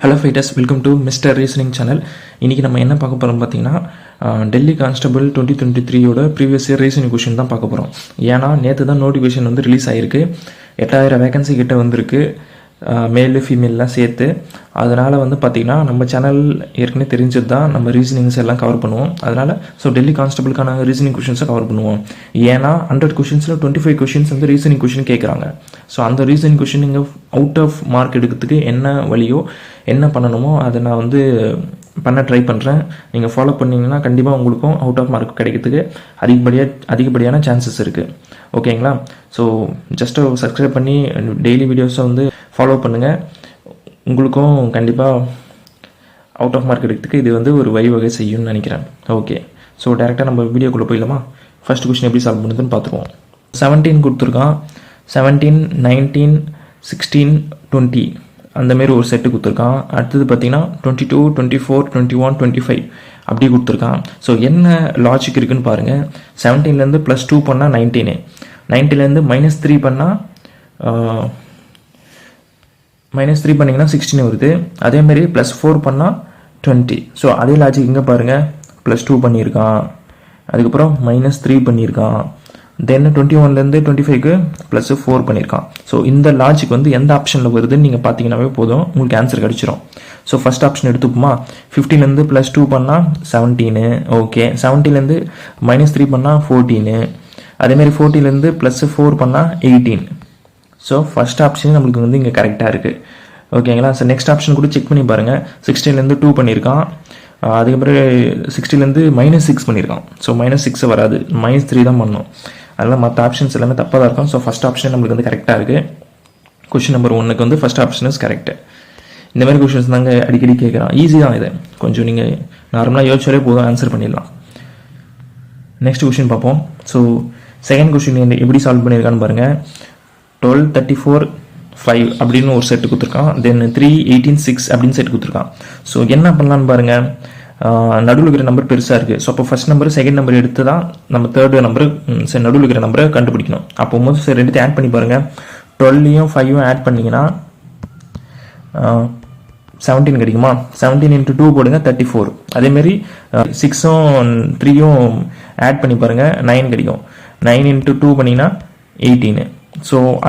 Hello fighters, welcome to mister reasoning channel. இன்றைக்கி நம்ம என்ன பார்க்க போகிறோம் பார்த்தீங்கன்னா, Delhi constable 2023 previous year reasoning question தான் பார்க்க போகிறோம். ஏன்னா நேற்று தான் நோட்டிஃபிகேஷன் வந்து ரிலீஸ் ஆகிருக்கு. 8000 வேகன்சி கிட்ட வந்திருக்கு, மேலு ஃபீமேல்லாம் சேர்த்து. அதனால் வந்து பார்த்திங்கன்னா நம்ம சேனல் ஏற்கனவே தெரிஞ்சது தான், நம்ம ரீசனிங்ஸ் எல்லாம் கவர் பண்ணுவோம். அதனால் டெல்லி கான்ஸ்டபிளுக்கான ரீசனிங் கொஷின்ஸை கவர் பண்ணுவோம். ஏன்னா 100 கொஷின்ஸில் 25 கொஷின்ஸ் வந்து ரீசனிங் கொஷின் கேட்குறாங்க. அந்த ரீசனிங் கொஷின் நீங்கள் அவுட் ஆஃப் மார்க் எடுக்கிறதுக்கு என்ன வழியோ என்ன பண்ணணுமோ அதை நான் வந்து பண்ண ட்ரை பண்ணுறேன். நீங்கள் ஃபாலோ பண்ணிங்கன்னா கண்டிப்பாக உங்களுக்கும் அவுட் ஆஃப் மார்க் கிடைக்கிறதுக்கு அதிகப்படியான சான்சஸ் இருக்குது. ஓகேங்களா? ஜஸ்ட்டு சப்ஸ்கிரைப் பண்ணி டெய்லி வீடியோஸை வந்து ஃபாலோ பண்ணுங்கள். உங்களுக்கும் கண்டிப்பாக அவுட் ஆஃப் மார்க் எடுக்கிறதுக்கு இது வந்து ஒரு வழிவகை செய்யும்னு நினைக்கிறேன். ஓகே, டேரெக்டாக நம்ம வீடியோக்குள்ளே போயிடலாமா? ஃபர்ஸ்ட் கொஸ்டின் எப்படி சால்வ் பண்ணுதுன்னு பார்த்துருவோம். 17 கொடுத்துருக்கான். 17, 19, 16, 20 அந்தமாரி ஒரு செட்டு கொடுத்துருக்கான். அடுத்தது பார்த்தீங்கன்னா 22, 24, 21, 25 அப்படி கொடுத்துருக்கான். என்ன லாஜிக் இருக்குன்னு பாருங்கள். 17லேருந்து +2 பண்ணால் 19, 19லேருந்து -3 பண்ணால் -3 பண்ணிங்கன்னா 16 வருது. அதேமாரி +4 பண்ணால் 20. அதே லாஜிக் இங்கே பாருங்கள். +2 பண்ணியிருக்கான், அதுக்கப்புறம் -3 பண்ணியிருக்கான், தென் 21லேருந்து 25க்கு +4 பண்ணியிருக்கான். இந்த லாஜிக் வந்து எந்த ஆப்ஷனில் வருதுன்னு நீங்கள் பார்த்தீங்கன்னாவே போதும், உங்களுக்கு ஆன்சர் கிடச்சிரும். First option எடுத்துப்போமா? 15லேருந்து +2 பண்ணால் 17. ஓகே, 17லேருந்து -3 பண்ணால் 14. அதேமாரி 14லேருந்து +4 பண்ணால் 18. ஃபர்ஸ்ட் ஆப்ஷன் நம்மளுக்கு வந்து இங்கே கரெக்டாக இருக்குது. ஓகேங்களா? நெக்ஸ்ட் ஆப்ஷன் கூட செக் பண்ணி பாருங்கள். 16லேருந்து 2 பண்ணியிருக்கான், அதுக்கப்புறம் 60லேருந்து -6 பண்ணியிருக்கான். -6 வராது, -3 தான் பண்ணணும். அதனால் மற்ற ஆப்ஷன்ஸ் எல்லாமே தப்பாக தான் இருக்கும். ஃபர்ஸ்ட் ஆப்ஷன் நம்மளுக்கு வந்து கரெக்டாக இருக்குது. கொஷின் நம்பர் 1க்கு வந்து ஃபர்ஸ்ட் ஆப்ஷன் இஸ் கரெக்டு. இந்த மாதிரி கொஷின்ஸ் தாங்க அடிக்கடி கேட்குறான். ஈஸி தான் இது, கொஞ்சம் நீங்கள் நார்மலாக யோசிச்சாலே போதும், ஆன்சர் பண்ணிடலாம். நெக்ஸ்ட் கொஷின் பார்ப்போம். செகண்ட் கொஷின் எப்படி சால்வ் பண்ணியிருக்கான்னு பாருங்கள். 12, 34, 5 அப்படின்னு ஒரு செட்டு கொடுத்துருக்கான். தென் 3, 18, 6 அப்படின்னு செட் கொடுத்துருக்கான். என்ன பண்ணலான்னு பாருங்கள். நடுவில் இருக்கிற நம்பர் பெருசாக இருக்குது. அப்போ ஃபர்ஸ்ட் நம்பர் செகண்ட் நம்பர் எடுத்து தான் நம்ம தேர்ட் நம்பர் நடுவில் இருக்கிற நம்பரை கண்டுபிடிக்கணும். அப்போ போது ரெண்டுத்தையும் ஆட் பண்ணி பாருங்கள். 12யும் 5யும் ஆட் பண்ணிங்கன்னா 17 கிடைக்குமா? 17 × 2 போடுங்க, 34. அதேமாரி 6ம் 3யும் ஆட் பண்ணி பாருங்கள், 9 கிடைக்கும். 9 × 2 பண்ணிங்கன்னா 18.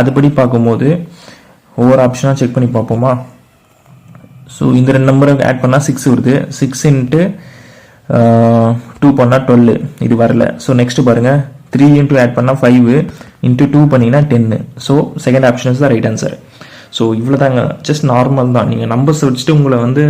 அதுபடி பார்க்கும்போது ஒவ்வொரு ஆப்ஷனாக செக் பண்ணி பார்ப்போமா? இந்த ரெண்டு நம்பரை ஆட் பண்ணால் 6 வருது. 6 × 2 பண்ணால் 12, இது வரல. நெக்ஸ்ட் பாருங்கள். 3 × ஆட் பண்ணால் 5, × 2 பண்ணிங்கன்னா 10. செகண்ட் ஆப்ஷன் இஸ் தான் ரைட் ஆன்சர். இவ்வளோ தாங்க, ஜஸ்ட் நார்மல் தான். நீங்கள் நம்பர்ஸ் வச்சுட்டு உங்களை வந்து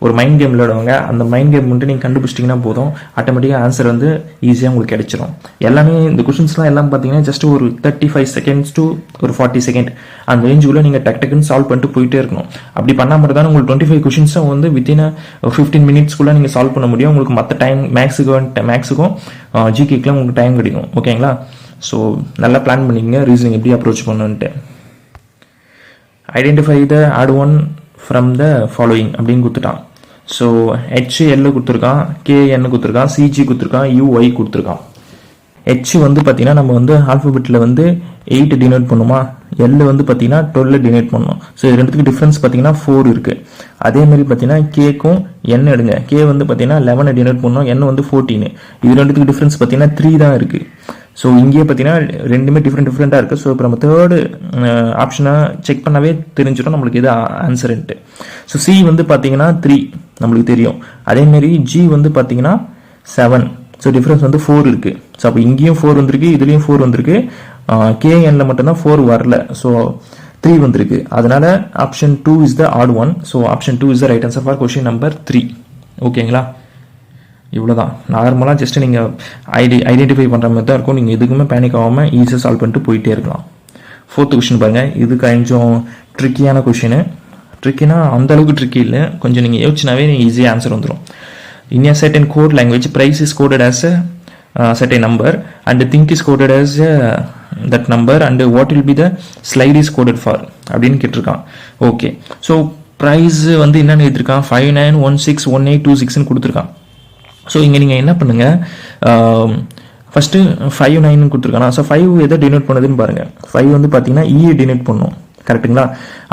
ஒரு மைண்ட் கேம் விளையாடுவாங்க. அந்த மைண்ட் கேம் மட்டும் நீங்கள் கண்டுபிடிச்சிட்டிங்கன்னா போதும், ஆட்டோமேட்டிக்காக ஆன்சர் வந்து ஈஸியாக உங்களுக்கு கிடைச்சிரும். எல்லாமே இந்த கொஷின்ஸ்லாம் எல்லாம் பார்த்தீங்கன்னா ஜஸ்ட் ஒரு 35 செகண்ட்ஸ் to ஒரு 40 செகண்ட் அந்த ரேஞ்சுக்குள்ளே நீங்கள் டக்குன்னு சால்வ் பண்ணிட்டு போயிட்டே இருக்கணும். அப்படி பண்ணால் மட்டும் தான் உங்களுக்கு 25 கொஷின்ஸும் வந்து வித்தின் 15 மினிட்ஸ்க்குள்ளே நீங்கள் சால்வ் பண்ண முடியும். உங்களுக்கு மற்ற டைம் மேக்ஸுக்கும் ஜிகேக்கெலாம் உங்களுக்கு டைம் கிடைக்கும். ஓகேங்களா? நல்லா பிளான் பண்ணிக்கங்க ரீசனிங் எப்படி அப்ரோச் பண்ணணுன்ட்டு. Identify the odd one from the following அப்படின்னு கொடுத்துட்டான். HL கொடுத்துருக்கான், KN கொடுத்துருக்கான், CG கொடுத்துருக்கான், UY கொடுத்துருக்கான். H வந்து பார்த்தீங்கன்னா நம்ம வந்து ஆல்ஃபபெட்டில் வந்து 8 டினோட் பண்ணுமா, L வந்து பார்த்தீங்கன்னா 12 டினோட் பண்ணணும். இது ரெண்டுத்துக்கு டிஃப்ரென்ஸ் பார்த்தீங்கன்னா 4 இருக்குது. அதேமாதிரி பார்த்தீங்கன்னா Kக்கும் N எடுங்க. K வந்து பார்த்தீங்கன்னா 11 டினோட் பண்ணணும், N வந்து 14. இது ரெண்டுத்துக்கு டிஃப்ரென்ஸ் பார்த்தீங்கன்னா 3 தான் இருக்குது. இங்கேயே பார்த்தீங்கன்னா ரெண்டுமே டிஃப்ரெண்ட்டாக இருக்குது. இப்போ நம்ம தேர்டு ஆப்ஷனை செக் பண்ணவே தெரிஞ்சிடும் நம்மளுக்கு இது ஆன்சருன்ட்டு. C வந்து பார்த்தீங்கன்னா 3 நம்மளுக்கு தெரியும். அதேமாரி G வந்து பார்த்தீங்கன்னா 7. டிஃப்ரென்ஸ் வந்து 4 இருக்குது. அப்போ இங்கேயும் 4 வந்திருக்கு, இதுலேயும் 4 வந்திருக்கு. KNல மட்டும்தான் 4 வரல. 3 வந்திருக்கு. அதனால option 2 is the odd one. Option 2 is the right answer for question number 3. ஓகேங்களா? இவ்வளோதான். நார்மலாக ஜஸ்ட்டு நீங்கள் ஐடென்டிஃபை பண்ணுற மாதிரி தான் இருக்கும். நீங்கள் எதுக்குமே பேனிக் ஆகாமல் ஈஸியாக சால்வ் பண்ணிட்டு போயிட்டே இருக்கலாம். ஃபோர்த் கொஷின் பாருங்கள். இது கொஞ்சம் ட்ரிக்கியான கொஷின். ட்ரிக்கினா அந்தளவுக்கு ட்ரிக்கி இல்லை, கொஞ்சம் நீங்கள் யோசிச்சினாவே நீங்கள் ஈஸியாக ஆன்சர் வந்துடும். In a certain code language, price is coded as a certain number and think is coded as that number and what will be the slide is coded for அப்படின்னு கேட்டிருக்கான். Okay, price வந்து என்னென்னு எடுத்திருக்கான்? 59161826ன்னு கொடுத்துருக்கான். இங்கே நீங்கள் என்ன பண்ணுங்கள், ஃபஸ்ட்டு 59 கொடுத்துருக்கானா? 5 எதை டினோட் பண்ணுதுன்னு பாருங்கள். 5 வந்து பார்த்தீங்கன்னா டினோட் பண்ணும். கரெக்டுங்களா?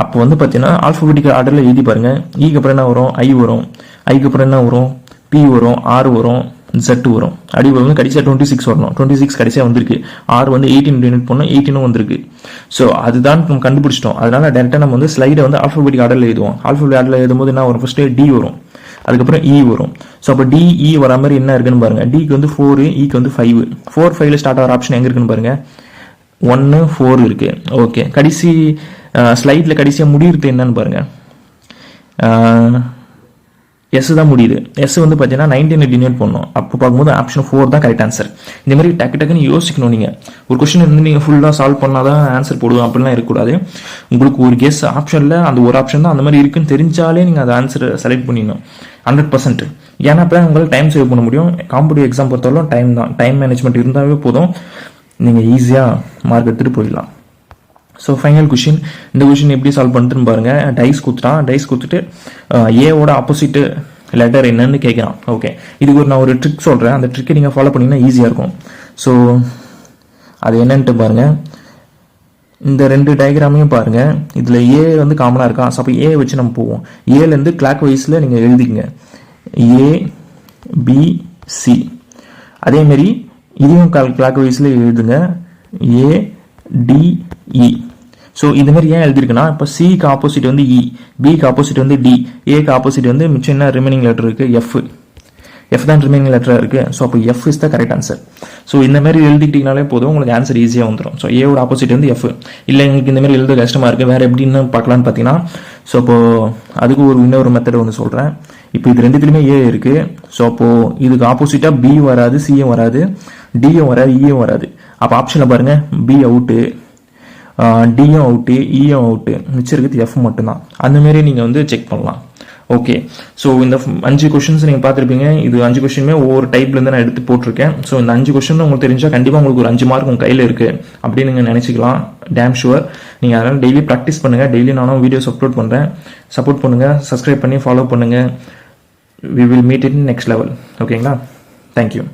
அப்போ வந்து பார்த்தீங்கன்னா ஆல்ஃபபெட்டிக்கல் ஆர்டரில் எழுதி பாருங்க. ஈக்கு அப்புறம் என்ன வரும்? ஐ வரும். ஐக்கு அப்புறம் என்ன வரும்? பி வரும். ஆர் வரும். Z வரும். அடி வந்து கடைசியாக 26 வரணும். 26 கடைசியாக வந்திருக்கு. ஆர் வந்து 18 யூனிட் போனோம், 18 வந்திருக்கு. ஸோ அதுதான் நம்ம கண்டுபிடிச்சிட்டோம். அதனால டேரெக்டாக நம்ம வந்து ஸ்லைடை வந்து ஆல்ஃபபெட்டிக் ஆர்டரில் எழுதுவோம். ஆல்ஃபபெட்டிக் ஆர்டரில் எழுதும்போது என்ன வரும்? ஃபர்ஸ்ட் டி வரும், அதுக்கப்புறம் இ வரும். ஸோ அப்போ டிஇ வர மாதிரி என்ன இருக்குன்னு பாருங்க. டிக்கு வந்து 4, இக்கு வந்து 5. 4, 5ல ஸ்டார்ட் ஆகிற ஆப்ஷன் எங்கே இருக்குன்னு பாருங்க. 1, 4 இருக்கு. ஓகே, கடைசி ஸ்லைடில் கடைசியாக முடிவுறது என்னன்னு பாருங்க. எஸ் தான் முடியுது. எஸ் வந்து பார்த்தீங்கன்னா 19 டினோட் பண்ணணும். அப்போ பார்க்கும்போது ஆப்ஷன் 4 தான் கரெக்ட் ஆன்சர். இந்த மாதிரி டக்கு டக்குன்னு யோசிக்கணும். நீங்கள் ஒரு கொஸ்டின் வந்து நீங்கள் ஃபுல்லாக சால்வ் பண்ணாதான் ஆன்சர் போடுவோம் அப்படிலாம் இருக்கக்கூடாது. உங்களுக்கு ஒரு கெஸ் ஆப்ஷனில் அந்த ஒரு ஆப்ஷன் தான் அந்த மாதிரி இருக்குன்னு தெரிஞ்சாலே நீங்கள் அந்த ஆன்சரை செலக்ட் பண்ணிடணும் 100%. ஏன்னா அப்போ உங்களால் டைம் சேவ் பண்ண முடியும். காம்படிட்டிவ் எக்ஸாம் பொறுத்தவரைக்கும் டைம் தான். டைம் மேனேஜ்மெண்ட் இருந்தாவே போதும், நீங்கள் ஈஸியாக மார்க் எடுத்துகிட்டு போயிடலாம். So final question. இந்த கொஷின் எப்படி சால்வ் பண்ணுறதுன்னு பாருங்க. டைஸ் கொடுத்துட்டான். டைஸ் கொடுத்துட்டு ஏவோட ஆப்போசிட் லெட்டர் என்னன்னு கேட்குறான். ஓகே, இதுக்கு நான் ஒரு ட்ரிக் சொல்கிறேன். அந்த ட்ரிக்கை நீங்கள் ஃபாலோ பண்ணிங்கன்னா ஈஸியாக இருக்கும். ஸோ அது என்னன்ட்டு பாருங்க. இந்த 2 டயக்ராமையும் பாருங்க. இதில் ஏ வந்து காமனாக இருக்கா. ஸோ அப்போ ஏ வச்சு நம்ம போவோம். ஏலேருந்து கிளாக் வைஸில் நீங்கள் எழுதிக்கங்க. ஏ பி சி. அதேமாரி இதையும் கிளாக் வைஸில் எழுதுங்க. ஏ டி இ. ஸோ இந்த மாதிரி ஏன் எழுதிருக்குன்னா, இப்போ சிக்கு ஆப்போசிட் வந்து இ, பிக்கு ஆப்போசிட் வந்து டி, ஏக்கு ஆப்போசிட் வந்து மிச்சம் என்ன ரிமைனிங் லெட்டர் இருக்கு? எஃப் தான் ரிமைனிங் லெட்டராக இருக்கு. ஸோ அப்போ F is the correct answer. So இந்த மாதிரி எழுதிக்கிட்டீங்கனாலே போதும், உங்களுக்கு ஆன்சர் ஈஸியாக வந்துடும். ஸோ ஏவோட ஆப்போசிட் வந்து எஃப். இல்லை எங்களுக்கு இந்த மாதிரி எழுத கஷ்டமாக இருக்குது, வேறு எப்படின்னு பார்க்கலான்னு பார்த்தீங்கன்னா, ஸோ அப்போ அதுக்கு இன்னொரு மெத்தட் வந்து சொல்கிறேன். இப்போ இது ரெண்டுத்துலையுமே ஏ இருக்குது. ஸோ அப்போது இதுக்கு ஆப்போசிட்டாக பி வராது, சியும் வராது, டியும் வராது, இயும் வராது. அப்போ ஆப்ஷனில் பாருங்கள், பி அவுட்டு, டியும் அவுட்டு, இயும் அவுட்டு, மிச்சம் இருக்குது எஃப் மட்டும்தான். அந்தமாரி நீங்கள் வந்து செக் பண்ணலாம். ஓகே, ஸோ இந்த 5 கொஷின்ஸ் நீங்கள் பார்த்துருப்பீங்க. இது 5 கொஷினுமே ஒவ்வொரு டைப்லேருந்து நான் எடுத்து போட்டிருக்கேன். ஸோ இந்த 5 கொஷின் உங்களுக்கு தெரிஞ்சால் கண்டிப்பாக உங்களுக்கு ஒரு 5 மார்க் உங்கள் கையில் இருக்குது அப்படின்னு நீங்கள் நினச்சிக்கலாம். Dam sure. நீங்கள் அதனால் டெய்லி ப்ராக்டிஸ் பண்ணுங்கள். டெய்லி நானும் வீடியோஸ் அப்லோட் பண்ணுறேன். சப்போர்ட் பண்ணுங்கள், சப்ஸ்கிரைப் பண்ணி ஃபாலோ பண்ணுங்கள். We will meet in next level. ஓகேங்களா? தேங்க்யூ.